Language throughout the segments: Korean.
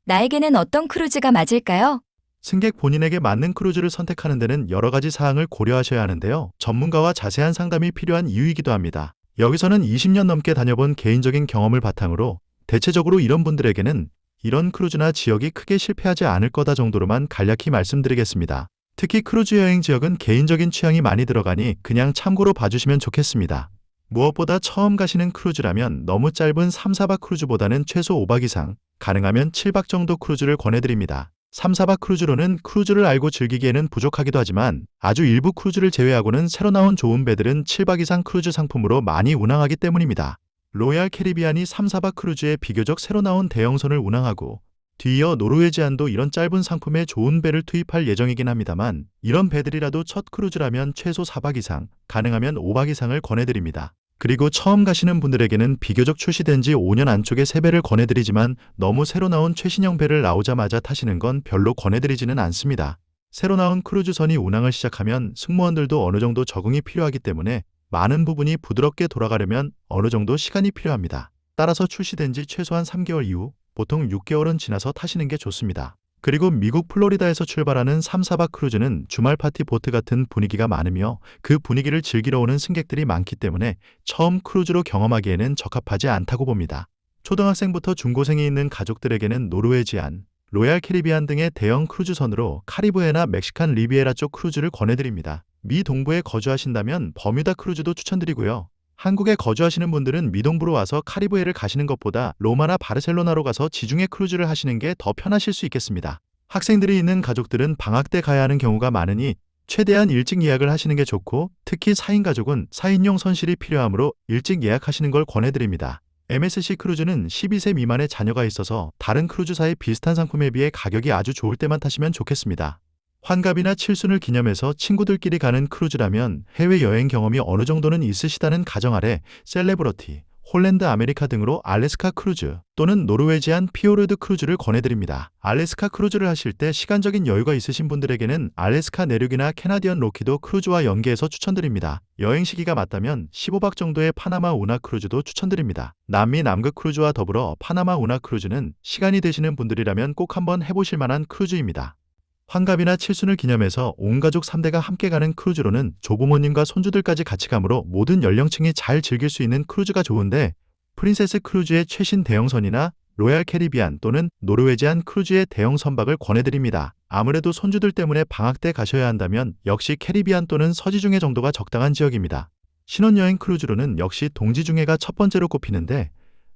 나에게는 어떤 크루즈가 맞을까요? 승객 본인에게 맞는 크루즈를 선택하는 데는 여러 가지 사항을 고려하셔야 하는데요. 전문가와 자세한 상담이 필요한 이유이기도 합니다. 여기서는 20년 넘게 다녀본 개인적인 경험을 바탕으로 대체적으로 이런 분들에게는 이런 크루즈나 지역이 크게 실패하지 않을 거다 정도로만 간략히 말씀드리겠습니다. 특히 크루즈 여행 지역은 개인적인 취향이 많이 들어가니 그냥 참고로 봐주시면 좋겠습니다. 무엇보다 처음 가시는 크루즈라면 너무 짧은 3, 4박 크루즈보다는 최소 5박 이상, 가능하면 7박 정도 크루즈를 권해드립니다. 3, 4박 크루즈로는 크루즈를 알고 즐기기에는 부족하기도 하지만 아주 일부 크루즈를 제외하고는 새로 나온 좋은 배들은 7박 이상 크루즈 상품으로 많이 운항하기 때문입니다. 로얄 캐리비안이 3, 4박 크루즈에 비교적 새로 나온 대형선을 운항하고 뒤이어 노르웨지안도 이런 짧은 상품에 좋은 배를 투입할 예정이긴 합니다만 이런 배들이라도 첫 크루즈라면 최소 4박 이상, 가능하면 5박 이상을 권해드립니다. 그리고 처음 가시는 분들에게는 비교적 출시된 지 5년 안쪽의 새 배를 권해드리지만 너무 새로 나온 최신형 배를 나오자마자 타시는 건 별로 권해드리지는 않습니다. 새로 나온 크루즈선이 운항을 시작하면 승무원들도 어느 정도 적응이 필요하기 때문에 많은 부분이 부드럽게 돌아가려면 어느 정도 시간이 필요합니다. 따라서 출시된 지 최소한 3개월 이후, 보통 6개월은 지나서 타시는 게 좋습니다. 그리고 미국 플로리다에서 출발하는 3, 4박 크루즈는 주말 파티 보트 같은 분위기가 많으며 그 분위기를 즐기러 오는 승객들이 많기 때문에 처음 크루즈로 경험하기에는 적합하지 않다고 봅니다. 초등학생부터 중고생이 있는 가족들에게는 노르웨지안, 로얄 캐리비안 등의 대형 크루즈선으로 카리브해나 멕시칸 리비에라 쪽 크루즈를 권해드립니다. 미 동부에 거주하신다면 버뮤다 크루즈도 추천드리고요. 한국에 거주하시는 분들은 미동부로 와서 카리브해를 가시는 것보다 로마나 바르셀로나로 가서 지중해 크루즈를 하시는 게 더 편하실 수 있겠습니다. 학생들이 있는 가족들은 방학 때 가야 하는 경우가 많으니 최대한 일찍 예약을 하시는 게 좋고 특히 4인 가족은 4인용 선실이 필요하므로 일찍 예약하시는 걸 권해드립니다. MSC 크루즈는 12세 미만의 자녀가 있어서 다른 크루즈사의 비슷한 상품에 비해 가격이 아주 좋을 때만 타시면 좋겠습니다. 환갑이나 칠순을 기념해서 친구들끼리 가는 크루즈라면 해외여행 경험이 어느 정도는 있으시다는 가정 아래 셀레브러티, 홀랜드 아메리카 등으로 알래스카 크루즈 또는 노르웨지안 피오르드 크루즈를 권해드립니다. 알래스카 크루즈를 하실 때 시간적인 여유가 있으신 분들에게는 알래스카 내륙이나 캐나디언 로키도 크루즈와 연계해서 추천드립니다. 여행 시기가 맞다면 15박 정도의 파나마 운하 크루즈도 추천드립니다. 남미 남극 크루즈와 더불어 파나마 운하 크루즈는 시간이 되시는 분들이라면 꼭 한번 해보실 만한 크루즈입니다. 환갑이나 칠순을 기념해서 온 가족 3대가 함께 가는 크루즈로는 조부모님과 손주들까지 같이 가므로 모든 연령층이 잘 즐길 수 있는 크루즈가 좋은데 프린세스 크루즈의 최신 대형선이나 로얄 캐리비안 또는 노르웨지안 크루즈의 대형 선박을 권해드립니다. 아무래도 손주들 때문에 방학 때 가셔야 한다면 역시 캐리비안 또는 서지중해 정도가 적당한 지역입니다. 신혼여행 크루즈로는 역시 동지중해가 첫 번째로 꼽히는데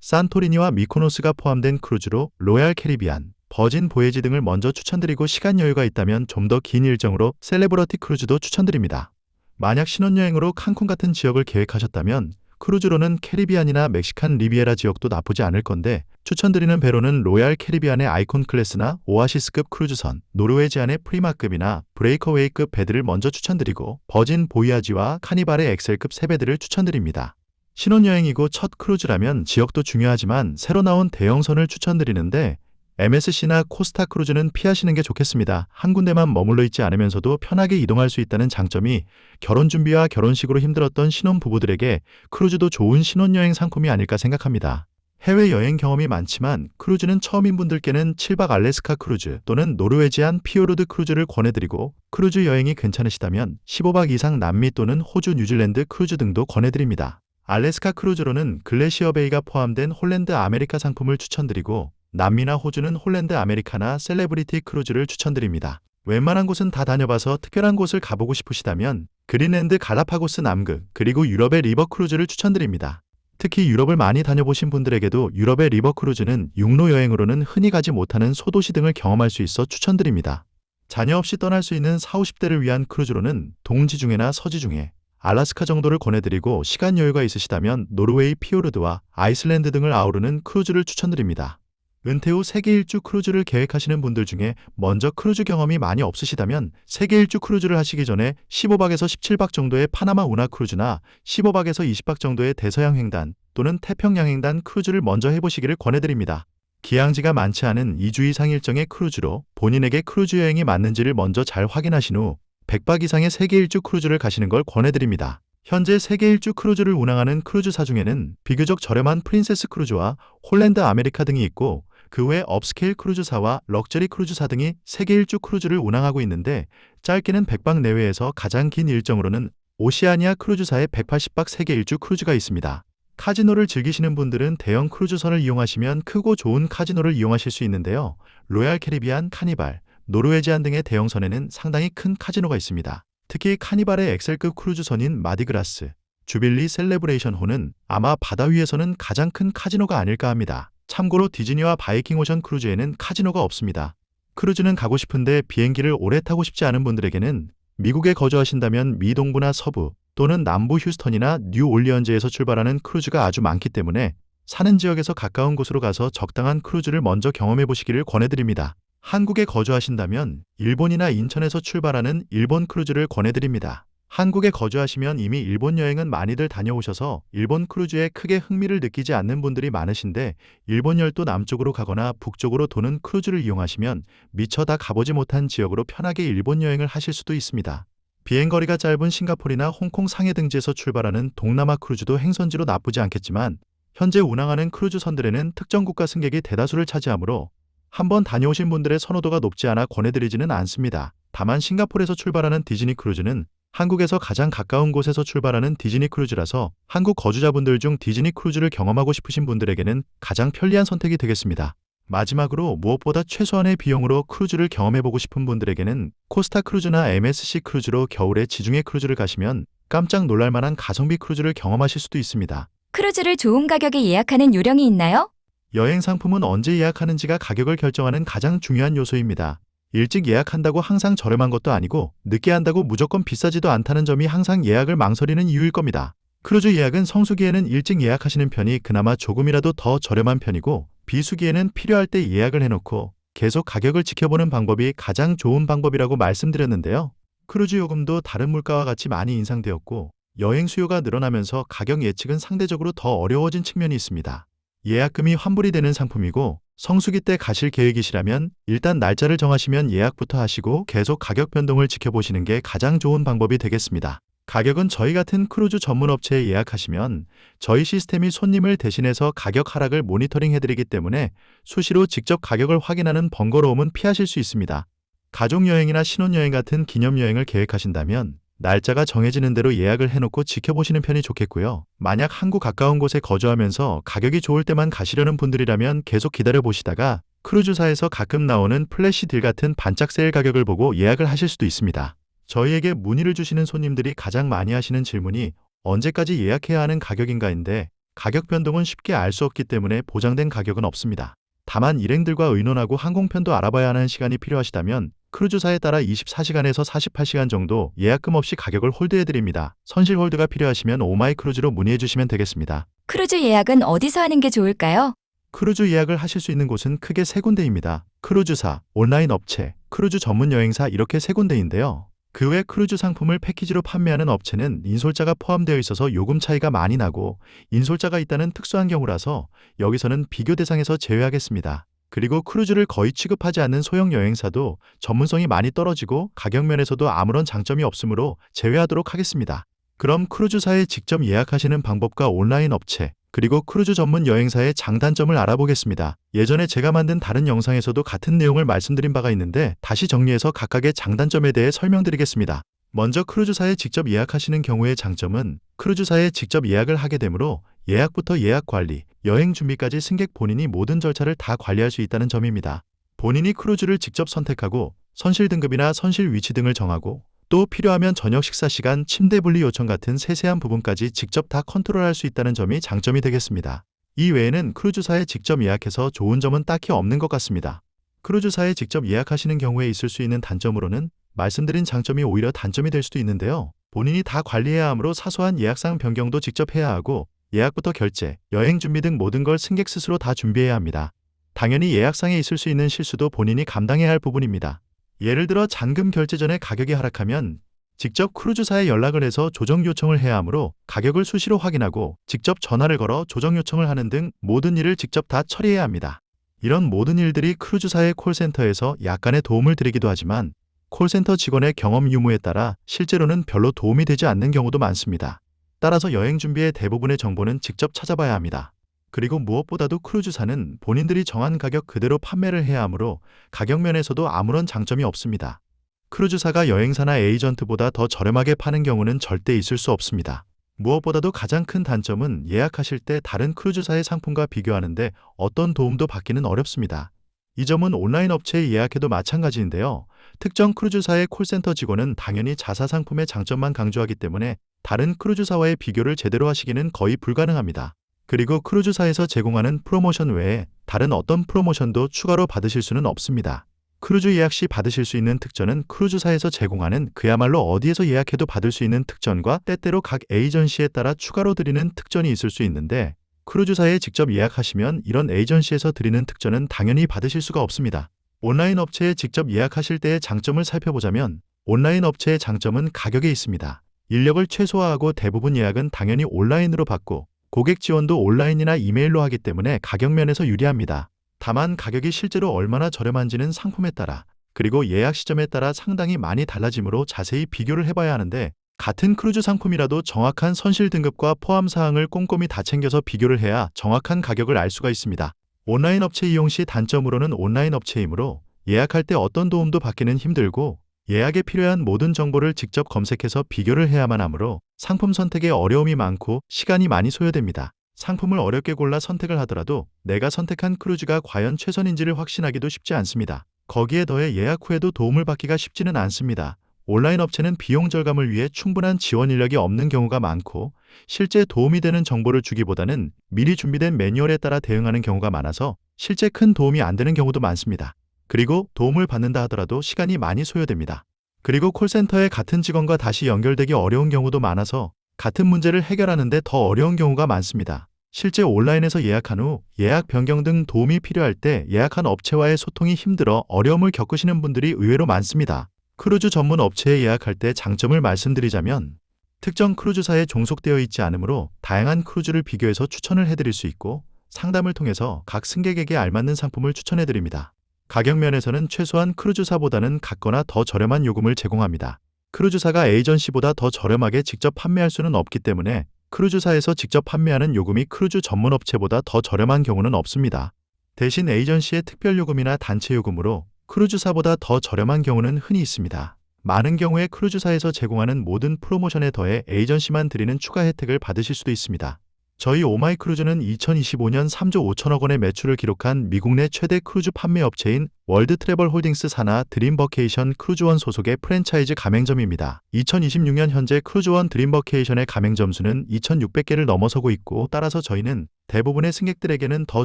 산토리니와 미코노스가 포함된 크루즈로 로얄 캐리비안, 버진 보예지 등을 먼저 추천드리고 시간 여유가 있다면 좀 더 긴 일정으로 셀레브러티 크루즈도 추천드립니다. 만약 신혼여행으로 칸쿤 같은 지역을 계획하셨다면 크루즈로는 캐리비안이나 멕시칸 리비에라 지역도 나쁘지 않을 건데 추천드리는 배로는 로얄 캐리비안의 아이콘 클래스나 오아시스급 크루즈선, 노르웨지안의 프리마급이나 브레이커웨이급 배들을 먼저 추천드리고 버진 보이아지와 카니발의 엑셀급 세 배들을 추천드립니다. 신혼여행이고 첫 크루즈라면 지역도 중요하지만 새로 나온 대형선을 추천드리는데 MSC나 코스타 크루즈는 피하시는 게 좋겠습니다. 한 군데만 머물러 있지 않으면서도 편하게 이동할 수 있다는 장점이 결혼 준비와 결혼식으로 힘들었던 신혼부부들에게 크루즈도 좋은 신혼여행 상품이 아닐까 생각합니다. 해외여행 경험이 많지만 크루즈는 처음인 분들께는 7박 알래스카 크루즈 또는 노르웨지안 피오르드 크루즈를 권해드리고 크루즈 여행이 괜찮으시다면 15박 이상 남미 또는 호주, 뉴질랜드 크루즈 등도 권해드립니다. 알래스카 크루즈로는 글래시어 베이가 포함된 홀랜드 아메리카 상품을 추천드리고 남미나 호주는 홀랜드 아메리카나 셀레브리티 크루즈를 추천드립니다. 웬만한 곳은 다 다녀봐서 특별한 곳을 가보고 싶으시다면 그린랜드 갈라파고스 남극 그리고 유럽의 리버 크루즈를 추천드립니다. 특히 유럽을 많이 다녀보신 분들에게도 유럽의 리버 크루즈는 육로 여행으로는 흔히 가지 못하는 소도시 등을 경험할 수 있어 추천드립니다. 자녀 없이 떠날 수 있는 40, 50대를 위한 크루즈로는 동지중해나 서지중해, 알래스카 정도를 권해드리고 시간 여유가 있으시다면 노르웨이 피오르드와 아이슬란드 등을 아우르는 크루즈를 추천드립니다. 은퇴 후 세계 일주 크루즈를 계획하시는 분들 중에 먼저 크루즈 경험이 많이 없으시다면 세계 일주 크루즈를 하시기 전에 15박에서 17박 정도의 파나마 운하 크루즈나 15박에서 20박 정도의 대서양 횡단 또는 태평양 횡단 크루즈를 먼저 해보시기를 권해드립니다. 기항지가 많지 않은 2주 이상 일정의 크루즈로 본인에게 크루즈 여행이 맞는지를 먼저 잘 확인하신 후 100박 이상의 세계 일주 크루즈를 가시는 걸 권해드립니다. 현재 세계 일주 크루즈를 운항하는 크루즈사 중에는 비교적 저렴한 프린세스 크루즈와 홀랜드 아메리카 등이 있고 그 외 업스케일 크루즈사와 럭셔리 크루즈사 등이 세계 일주 크루즈를 운항하고 있는데 짧게는 100박 내외에서 가장 긴 일정으로는 오시아니아 크루즈사의 180박 세계 일주 크루즈가 있습니다. 카지노를 즐기시는 분들은 대형 크루즈선을 이용하시면 크고 좋은 카지노를 이용하실 수 있는데요. 로얄 캐리비안, 카니발, 노르웨지안 등의 대형선에는 상당히 큰 카지노가 있습니다. 특히 카니발의 엑셀급 크루즈선인 마디그라스, 주빌리 셀레브레이션호는 아마 바다 위에서는 가장 큰 카지노가 아닐까 합니다. 참고로 디즈니와 바이킹 오션 크루즈에는 카지노가 없습니다. 크루즈는 가고 싶은데 비행기를 오래 타고 싶지 않은 분들에게는 미국에 거주하신다면 미 동부나 서부 또는 남부 휴스턴이나 뉴 올리언즈에서 출발하는 크루즈가 아주 많기 때문에 사는 지역에서 가까운 곳으로 가서 적당한 크루즈를 먼저 경험해 보시기를 권해드립니다. 한국에 거주하신다면 일본이나 인천에서 출발하는 일본 크루즈를 권해드립니다. 한국에 거주하시면 이미 일본 여행은 많이들 다녀오셔서 일본 크루즈에 크게 흥미를 느끼지 않는 분들이 많으신데 일본 열도 남쪽으로 가거나 북쪽으로 도는 크루즈를 이용하시면 미처 다 가보지 못한 지역으로 편하게 일본 여행을 하실 수도 있습니다. 비행거리가 짧은 싱가포르나 홍콩 상해 등지에서 출발하는 동남아 크루즈도 행선지로 나쁘지 않겠지만 현재 운항하는 크루즈선들에는 특정 국가 승객이 대다수를 차지하므로 한번 다녀오신 분들의 선호도가 높지 않아 권해드리지는 않습니다. 다만 싱가포르에서 출발하는 디즈니 크루즈는 한국에서 가장 가까운 곳에서 출발하는 디즈니 크루즈라서 한국 거주자분들 중 디즈니 크루즈를 경험하고 싶으신 분들에게는 가장 편리한 선택이 되겠습니다. 마지막으로 무엇보다 최소한의 비용으로 크루즈를 경험해보고 싶은 분들에게는 코스타 크루즈나 MSC 크루즈로 겨울에 지중해 크루즈를 가시면 깜짝 놀랄만한 가성비 크루즈를 경험하실 수도 있습니다. 크루즈를 좋은 가격에 예약하는 요령이 있나요? 여행 상품은 언제 예약하는지가 가격을 결정하는 가장 중요한 요소입니다. 일찍 예약한다고 항상 저렴한 것도 아니고 늦게 한다고 무조건 비싸지도 않다는 점이 항상 예약을 망설이는 이유일 겁니다. 크루즈 예약은 성수기에는 일찍 예약하시는 편이 그나마 조금이라도 더 저렴한 편이고 비수기에는 필요할 때 예약을 해놓고 계속 가격을 지켜보는 방법이 가장 좋은 방법이라고 말씀드렸는데요. 크루즈 요금도 다른 물가와 같이 많이 인상되었고 여행 수요가 늘어나면서 가격 예측은 상대적으로 더 어려워진 측면이 있습니다. 예약금이 환불이 되는 상품이고 성수기 때 가실 계획이시라면 일단 날짜를 정하시면 예약부터 하시고 계속 가격 변동을 지켜보시는 게 가장 좋은 방법이 되겠습니다. 가격은 저희 같은 크루즈 전문 업체에 예약하시면 저희 시스템이 손님을 대신해서 가격 하락을 모니터링 해드리기 때문에 수시로 직접 가격을 확인하는 번거로움은 피하실 수 있습니다. 가족여행이나 신혼여행 같은 기념여행을 계획하신다면 날짜가 정해지는 대로 예약을 해놓고 지켜보시는 편이 좋겠고요. 만약 한국 가까운 곳에 거주하면서 가격이 좋을 때만 가시려는 분들이라면 계속 기다려보시다가 크루즈사에서 가끔 나오는 플래시 딜 같은 반짝 세일 가격을 보고 예약을 하실 수도 있습니다. 저희에게 문의를 주시는 손님들이 가장 많이 하시는 질문이 언제까지 예약해야 하는 가격인가인데 가격 변동은 쉽게 알 수 없기 때문에 보장된 가격은 없습니다. 다만 일행들과 의논하고 항공편도 알아봐야 하는 시간이 필요하시다면 크루즈사에 따라 24시간에서 48시간 정도 예약금 없이 가격을 홀드해드립니다. 선실 홀드가 필요하시면 오마이크루즈로 문의해주시면 되겠습니다. 크루즈 예약은 어디서 하는 게 좋을까요? 크루즈 예약을 하실 수 있는 곳은 크게 세 군데입니다. 크루즈사, 온라인 업체, 크루즈 전문 여행사 이렇게 세 군데인데요. 그 외 크루즈 상품을 패키지로 판매하는 업체는 인솔자가 포함되어 있어서 요금 차이가 많이 나고 인솔자가 있다는 특수한 경우라서 여기서는 비교 대상에서 제외하겠습니다. 그리고 크루즈를 거의 취급하지 않는 소형 여행사도 전문성이 많이 떨어지고 가격 면에서도 아무런 장점이 없으므로 제외하도록 하겠습니다. 그럼 크루즈사에 직접 예약하시는 방법과 온라인 업체, 그리고 크루즈 전문 여행사의 장단점을 알아보겠습니다. 예전에 제가 만든 다른 영상에서도 같은 내용을 말씀드린 바가 있는데 다시 정리해서 각각의 장단점에 대해 설명드리겠습니다. 먼저 크루즈사에 직접 예약하시는 경우의 장점은 크루즈사에 직접 예약을 하게 되므로 예약부터 예약 관리, 여행 준비까지 승객 본인이 모든 절차를 다 관리할 수 있다는 점입니다. 본인이 크루즈를 직접 선택하고 선실 등급이나 선실 위치 등을 정하고 또 필요하면 저녁 식사 시간, 침대 분리 요청 같은 세세한 부분까지 직접 다 컨트롤할 수 있다는 점이 장점이 되겠습니다. 이 외에는 크루즈사에 직접 예약해서 좋은 점은 딱히 없는 것 같습니다. 크루즈사에 직접 예약하시는 경우에 있을 수 있는 단점으로는 말씀드린 장점이 오히려 단점이 될 수도 있는데요. 본인이 다 관리해야 하므로 사소한 예약상 변경도 직접 해야 하고 예약부터 결제, 여행 준비 등 모든 걸 승객 스스로 다 준비해야 합니다. 당연히 예약상에 있을 수 있는 실수도 본인이 감당해야 할 부분입니다. 예를 들어 잔금 결제 전에 가격이 하락하면 직접 크루즈사에 연락을 해서 조정 요청을 해야 하므로 가격을 수시로 확인하고 직접 전화를 걸어 조정 요청을 하는 등 모든 일을 직접 다 처리해야 합니다. 이런 모든 일들이 크루즈사의 콜센터에서 약간의 도움을 드리기도 하지만 콜센터 직원의 경험 유무에 따라 실제로는 별로 도움이 되지 않는 경우도 많습니다. 따라서 여행 준비의 대부분의 정보는 직접 찾아봐야 합니다. 그리고 무엇보다도 크루즈사는 본인들이 정한 가격 그대로 판매를 해야 하므로 가격 면에서도 아무런 장점이 없습니다. 크루즈사가 여행사나 에이전트보다 더 저렴하게 파는 경우는 절대 있을 수 없습니다. 무엇보다도 가장 큰 단점은 예약하실 때 다른 크루즈사의 상품과 비교하는데 어떤 도움도 받기는 어렵습니다. 이 점은 온라인 업체에 예약해도 마찬가지인데요. 특정 크루즈사의 콜센터 직원은 당연히 자사 상품의 장점만 강조하기 때문에 다른 크루즈사와의 비교를 제대로 하시기는 거의 불가능합니다. 그리고 크루즈사에서 제공하는 프로모션 외에 다른 어떤 프로모션도 추가로 받으실 수는 없습니다. 크루즈 예약 시 받으실 수 있는 특전은 크루즈사에서 제공하는 그야말로 어디에서 예약해도 받을 수 있는 특전과 때때로 각 에이전시에 따라 추가로 드리는 특전이 있을 수 있는데 크루즈사에 직접 예약하시면 이런 에이전시에서 드리는 특전은 당연히 받으실 수가 없습니다. 온라인 업체에 직접 예약하실 때의 장점을 살펴보자면 온라인 업체의 장점은 가격에 있습니다. 인력을 최소화하고 대부분 예약은 당연히 온라인으로 받고 고객 지원도 온라인이나 이메일로 하기 때문에 가격 면에서 유리합니다. 다만 가격이 실제로 얼마나 저렴한지는 상품에 따라 그리고 예약 시점에 따라 상당히 많이 달라지므로 자세히 비교를 해봐야 하는데 같은 크루즈 상품이라도 정확한 선실 등급과 포함 사항을 꼼꼼히 다 챙겨서 비교를 해야 정확한 가격을 알 수가 있습니다. 온라인 업체 이용 시 단점으로는 온라인 업체이므로 예약할 때 어떤 도움도 받기는 힘들고 예약에 필요한 모든 정보를 직접 검색해서 비교를 해야만 하므로 상품 선택에 어려움이 많고 시간이 많이 소요됩니다. 상품을 어렵게 골라 선택을 하더라도 내가 선택한 크루즈가 과연 최선인지를 확신하기도 쉽지 않습니다. 거기에 더해 예약 후에도 도움을 받기가 쉽지는 않습니다. 온라인 업체는 비용 절감을 위해 충분한 지원 인력이 없는 경우가 많고 실제 도움이 되는 정보를 주기보다는 미리 준비된 매뉴얼에 따라 대응하는 경우가 많아서 실제 큰 도움이 안 되는 경우도 많습니다. 그리고 도움을 받는다 하더라도 시간이 많이 소요됩니다. 그리고 콜센터에 같은 직원과 다시 연결되기 어려운 경우도 많아서 같은 문제를 해결하는데 더 어려운 경우가 많습니다. 실제 온라인에서 예약한 후 예약 변경 등 도움이 필요할 때 예약한 업체와의 소통이 힘들어 어려움을 겪으시는 분들이 의외로 많습니다. 크루즈 전문 업체에 예약할 때 장점을 말씀드리자면 특정 크루즈사에 종속되어 있지 않으므로 다양한 크루즈를 비교해서 추천을 해드릴 수 있고 상담을 통해서 각 승객에게 알맞는 상품을 추천해드립니다. 가격 면에서는 최소한 크루즈사보다는 같거나 더 저렴한 요금을 제공합니다. 크루즈사가 에이전시보다 더 저렴하게 직접 판매할 수는 없기 때문에 크루즈사에서 직접 판매하는 요금이 크루즈 전문 업체보다 더 저렴한 경우는 없습니다. 대신 에이전시의 특별 요금이나 단체 요금으로 크루즈사보다 더 저렴한 경우는 흔히 있습니다. 많은 경우에 크루즈사에서 제공하는 모든 프로모션에 더해 에이전시만 드리는 추가 혜택을 받으실 수도 있습니다. 저희 오마이크루즈는 2025년 3조 5천억 원의 매출을 기록한 미국 내 최대 크루즈 판매 업체인 월드 트래블 홀딩스 산하 드림버케이션 크루즈원 소속의 프랜차이즈 가맹점입니다. 2026년 현재 크루즈원 드림버케이션의 가맹점 수는 2,600개를 넘어서고 있고 따라서 저희는 대부분의 승객들에게는 더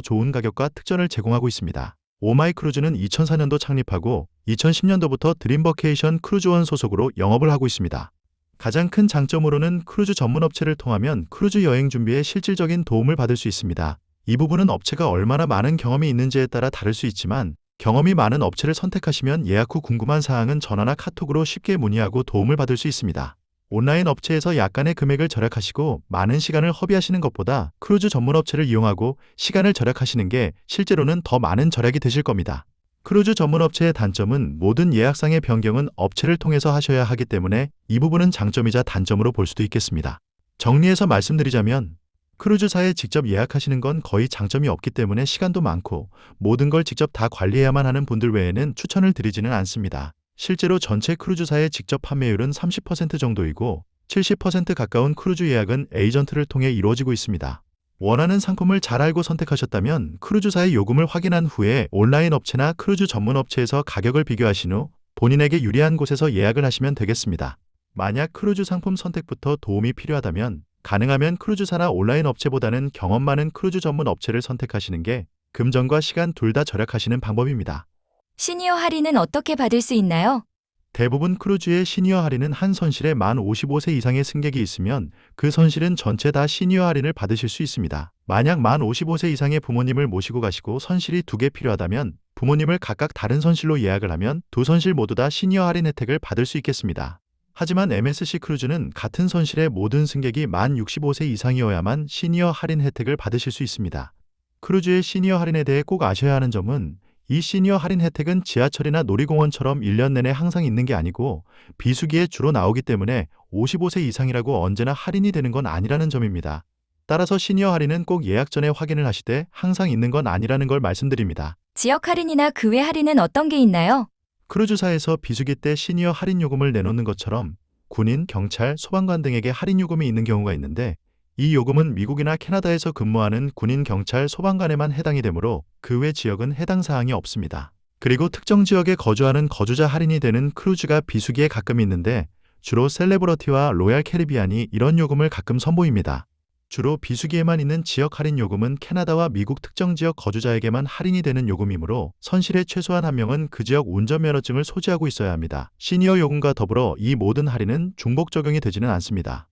좋은 가격과 특전을 제공하고 있습니다. 오마이크루즈는 2004년도 창립하고 2010년도부터 드림버케이션 크루즈원 소속으로 영업을 하고 있습니다. 가장 큰 장점으로는 크루즈 전문 업체를 통하면 크루즈 여행 준비에 실질적인 도움을 받을 수 있습니다. 이 부분은 업체가 얼마나 많은 경험이 있는지에 따라 다를 수 있지만 경험이 많은 업체를 선택하시면 예약 후 궁금한 사항은 전화나 카톡으로 쉽게 문의하고 도움을 받을 수 있습니다. 온라인 업체에서 약간의 금액을 절약하시고 많은 시간을 허비하시는 것보다 크루즈 전문 업체를 이용하고 시간을 절약하시는 게 실제로는 더 많은 절약이 되실 겁니다. 크루즈 전문 업체의 단점은 모든 예약상의 변경은 업체를 통해서 하셔야 하기 때문에 이 부분은 장점이자 단점으로 볼 수도 있겠습니다. 정리해서 말씀드리자면 크루즈사에 직접 예약하시는 건 거의 장점이 없기 때문에 시간도 많고 모든 걸 직접 다 관리해야만 하는 분들 외에는 추천을 드리지는 않습니다. 실제로 전체 크루즈사의 직접 판매율은 30% 정도이고 70% 가까운 크루즈 예약은 에이전트를 통해 이루어지고 있습니다. 원하는 상품을 잘 알고 선택하셨다면 크루즈사의 요금을 확인한 후에 온라인 업체나 크루즈 전문 업체에서 가격을 비교하신 후 본인에게 유리한 곳에서 예약을 하시면 되겠습니다. 만약 크루즈 상품 선택부터 도움이 필요하다면 가능하면 크루즈사나 온라인 업체보다는 경험 많은 크루즈 전문 업체를 선택하시는 게 금전과 시간 둘 다 절약하시는 방법입니다. 시니어 할인은 어떻게 받을 수 있나요? 대부분 크루즈의 시니어 할인은 한 선실에 만 55세 이상의 승객이 있으면 그 선실은 전체 다 시니어 할인을 받으실 수 있습니다. 만약 만 55세 이상의 부모님을 모시고 가시고 선실이 2개 필요하다면 부모님을 각각 다른 선실로 예약을 하면 두 선실 모두 다 시니어 할인 혜택을 받을 수 있겠습니다. 하지만 MSC 크루즈는 같은 선실의 모든 승객이 만 65세 이상이어야만 시니어 할인 혜택을 받으실 수 있습니다. 크루즈의 시니어 할인에 대해 꼭 아셔야 하는 점은 이 시니어 할인 혜택은 지하철이나 놀이공원처럼 1년 내내 항상 있는 게 아니고 비수기에 주로 나오기 때문에 55세 이상이라고 언제나 할인이 되는 건 아니라는 점입니다. 따라서 시니어 할인은 꼭 예약 전에 확인을 하시되 항상 있는 건 아니라는 걸 말씀드립니다. 지역 할인이나 그 외 할인은 어떤 게 있나요? 크루즈사에서 비수기 때 시니어 할인 요금을 내놓는 것처럼 군인, 경찰, 소방관 등에게 할인 요금이 있는 경우가 있는데 이 요금은 미국이나 캐나다에서 근무하는 군인, 경찰, 소방관에만 해당이 되므로 그 외 지역은 해당 사항이 없습니다. 그리고 특정 지역에 거주하는 거주자 할인이 되는 크루즈가 비수기에 가끔 있는데 주로 셀레브러티와 로얄 캐리비안이 이런 요금을 가끔 선보입니다. 주로 비수기에만 있는 지역 할인 요금은 캐나다와 미국 특정 지역 거주자에게만 할인이 되는 요금이므로 선실의 최소한 한 명은 그 지역 운전면허증을 소지하고 있어야 합니다. 시니어 요금과 더불어 이 모든 할인은 중복 적용이 되지는 않습니다.